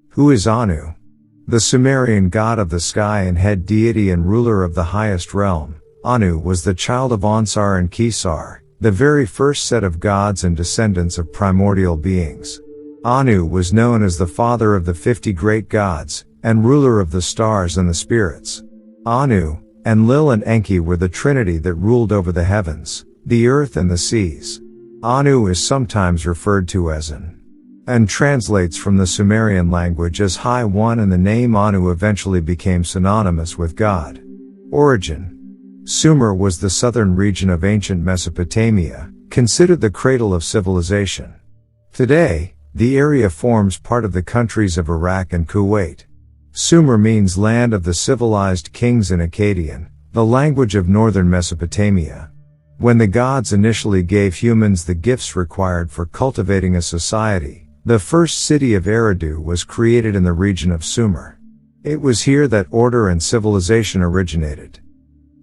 Who is Anu? The Sumerian god of the sky and head deity and ruler of the highest realm, Anu was the child of Ansar and Kishar, the very first set of gods and descendants of primordial beings. Anu was known as the father of the 50 great gods, and ruler of the stars and the spirits. Anu, Enlil and Enki were the trinity that ruled over the heavens, the earth and the seas. Anu is sometimes referred to as An, and translates from the Sumerian language as High One, and the name Anu eventually became synonymous with God. Origin. Sumer was the southern region of ancient Mesopotamia, considered the cradle of civilization. Today, the area forms part of the countries of Iraq and Kuwait. Sumer means land of the civilized kings in Akkadian, the language of northern Mesopotamia. When the gods initially gave humans the gifts required for cultivating a society, the first city of Eridu was created in the region of Sumer. It was here that order and civilization originated.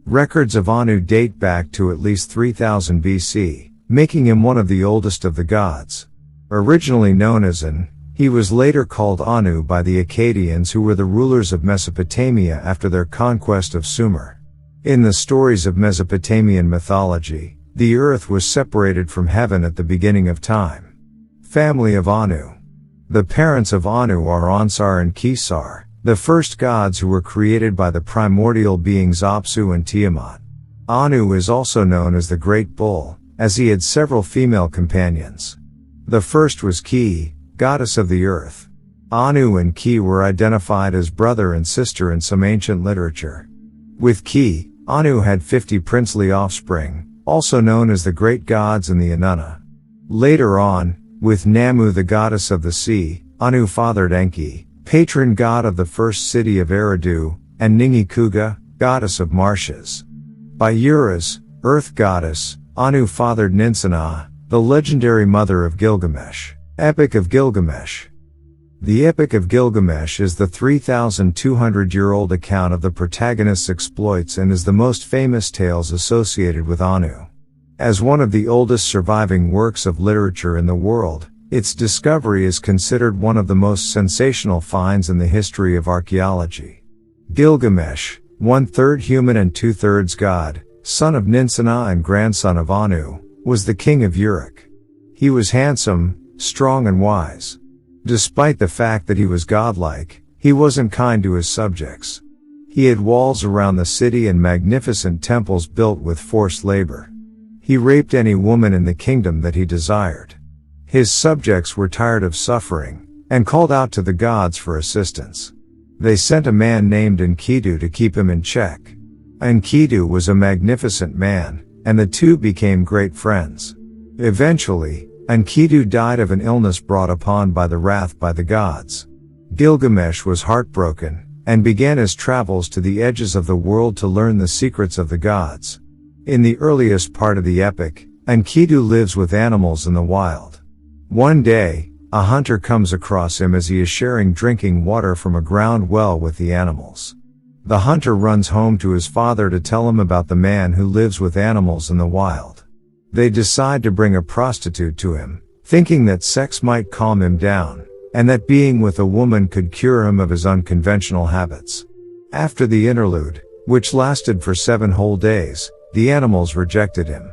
Records of Anu date back to at least 3000 BC, making him one of the oldest of the gods. Originally known as An, he was later called Anu by the Akkadians, who were the rulers of Mesopotamia after their conquest of Sumer. In the stories of Mesopotamian mythology, the earth was separated from heaven at the beginning of time. Family of Anu. The parents of Anu are Ansar and Kishar, the first gods who were created by the primordial beings Apsu and Tiamat. Anu is also known as the Great Bull, as he had several female companions. The first was Ki, goddess of the earth. Anu and Ki were identified as brother and sister in some ancient literature. With Ki, Anu had 50 princely offspring, also known as the great gods and the Anunnaki. Later on, with Namu, the goddess of the sea, Anu fathered Enki, patron god of the first city of Eridu, and Ningi Kuga, goddess of marshes. By Uras, earth goddess, Anu fathered Ninsinah, the legendary mother of Gilgamesh. Epic of Gilgamesh. The Epic of Gilgamesh is the 3,200-year-old account of the protagonist's exploits and is the most famous tales associated with Anu. As one of the oldest surviving works of literature in the world, its discovery is considered one of the most sensational finds in the history of archaeology. Gilgamesh, 1/3 human and 2/3 god, son of Ninsinah and grandson of Anu, was the king of Uruk. He was handsome, strong and wise. Despite the fact that he was godlike, he wasn't kind to his subjects. He had walls around the city and magnificent temples built with forced labor. He raped any woman in the kingdom that he desired. His subjects were tired of suffering, and called out to the gods for assistance. They sent a man named Enkidu to keep him in check. Enkidu was a magnificent man, and the two became great friends. Eventually, Enkidu died of an illness brought upon by the wrath by the gods. Gilgamesh was heartbroken, and began his travels to the edges of the world to learn the secrets of the gods. In the earliest part of the epic, Enkidu lives with animals in the wild. One day, a hunter comes across him as he is sharing drinking water from a ground well with the animals. The hunter runs home to his father to tell him about the man who lives with animals in the wild. They decide to bring a prostitute to him, thinking that sex might calm him down, and that being with a woman could cure him of his unconventional habits. After the interlude, which lasted for 7 whole days, the animals rejected him.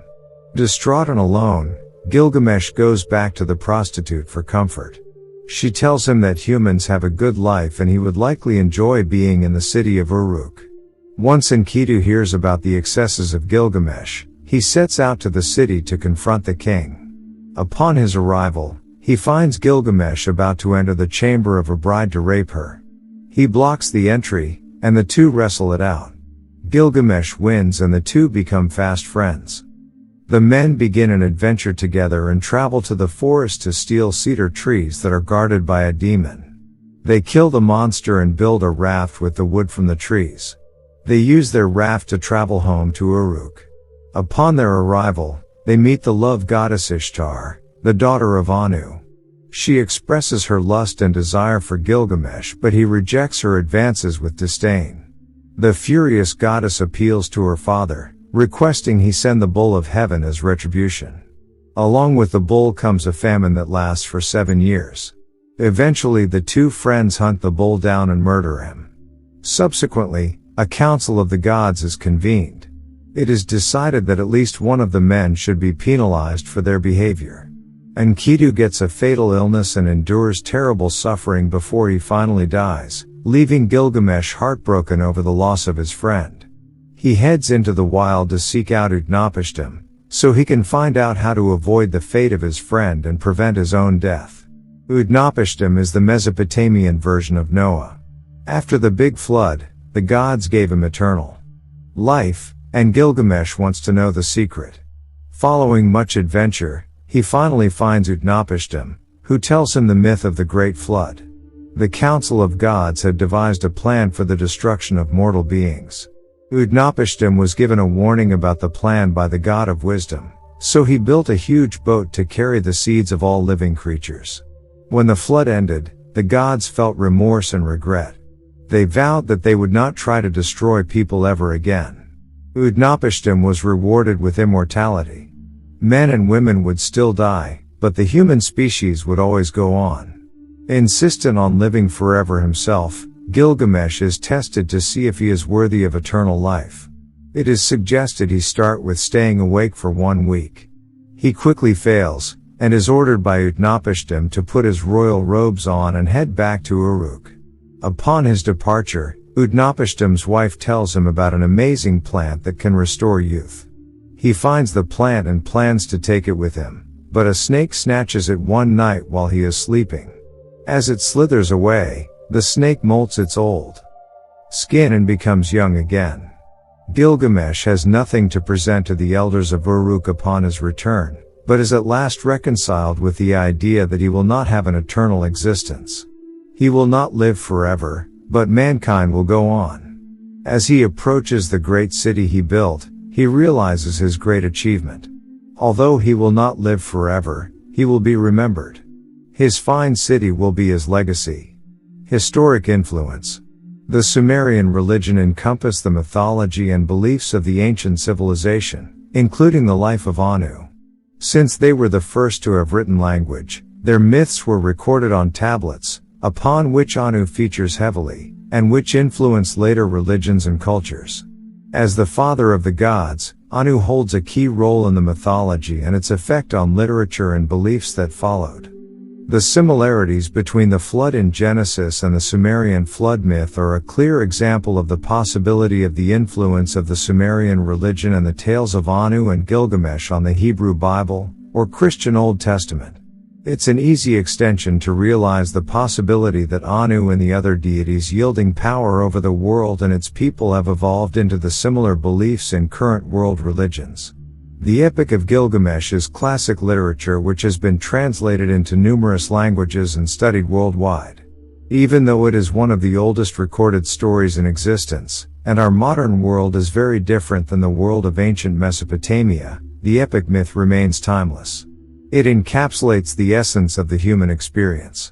Distraught and alone, Gilgamesh goes back to the prostitute for comfort. She tells him that humans have a good life and he would likely enjoy being in the city of Uruk. Once Enkidu hears about the excesses of Gilgamesh, he sets out to the city to confront the king. Upon his arrival, he finds Gilgamesh about to enter the chamber of a bride to rape her. He blocks the entry, and the two wrestle it out. Gilgamesh wins and the two become fast friends. The men begin an adventure together and travel to the forest to steal cedar trees that are guarded by a demon. They kill the monster and build a raft with the wood from the trees. They use their raft to travel home to Uruk. Upon their arrival, they meet the love goddess Ishtar, the daughter of Anu. She expresses her lust and desire for Gilgamesh, but he rejects her advances with disdain. The furious goddess appeals to her father, requesting he send the bull of heaven as retribution. Along with the bull comes a famine that lasts for 7 years. Eventually the two friends hunt the bull down and murder him. Subsequently, a council of the gods is convened. It is decided that at least one of the men should be penalized for their behavior. Enkidu gets a fatal illness and endures terrible suffering before he finally dies, leaving Gilgamesh heartbroken over the loss of his friend. He heads into the wild to seek out Utnapishtim, so he can find out how to avoid the fate of his friend and prevent his own death. Utnapishtim is the Mesopotamian version of Noah. After the big flood, the gods gave him eternal life, and Gilgamesh wants to know the secret. Following much adventure, he finally finds Utnapishtim, who tells him the myth of the Great Flood. The Council of Gods had devised a plan for the destruction of mortal beings. Utnapishtim was given a warning about the plan by the God of Wisdom, so he built a huge boat to carry the seeds of all living creatures. When the flood ended, the gods felt remorse and regret. They vowed that they would not try to destroy people ever again. Utnapishtim was rewarded with immortality. Men and women would still die, but the human species would always go on. Insistent on living forever himself, Gilgamesh is tested to see if he is worthy of eternal life. It is suggested he start with staying awake for 1 week. He quickly fails, and is ordered by Utnapishtim to put his royal robes on and head back to Uruk. Upon his departure, Utnapishtim's wife tells him about an amazing plant that can restore youth. He finds the plant and plans to take it with him, but a snake snatches it one night while he is sleeping. As it slithers away, the snake molts its old skin and becomes young again. Gilgamesh has nothing to present to the elders of Uruk upon his return, but is at last reconciled with the idea that he will not have an eternal existence. He will not live forever, but mankind will go on. As he approaches the great city he built, he realizes his great achievement. Although he will not live forever, he will be remembered. His fine city will be his legacy. Historic influence. The Sumerian religion encompassed the mythology and beliefs of the ancient civilization, including the life of Anu. Since they were the first to have written language, their myths were recorded on tablets, upon which Anu features heavily, and which influenced later religions and cultures. As the father of the gods, Anu holds a key role in the mythology and its effect on literature and beliefs that followed. The similarities between the flood in Genesis and the Sumerian flood myth are a clear example of the possibility of the influence of the Sumerian religion and the tales of Anu and Gilgamesh on the Hebrew Bible, or Christian Old Testament. It's an easy extension to realize the possibility that Anu and the other deities yielding power over the world and its people have evolved into the similar beliefs in current world religions. The Epic of Gilgamesh is classic literature which has been translated into numerous languages and studied worldwide. Even though it is one of the oldest recorded stories in existence, and our modern world is very different than the world of ancient Mesopotamia, the epic myth remains timeless. It encapsulates the essence of the human experience.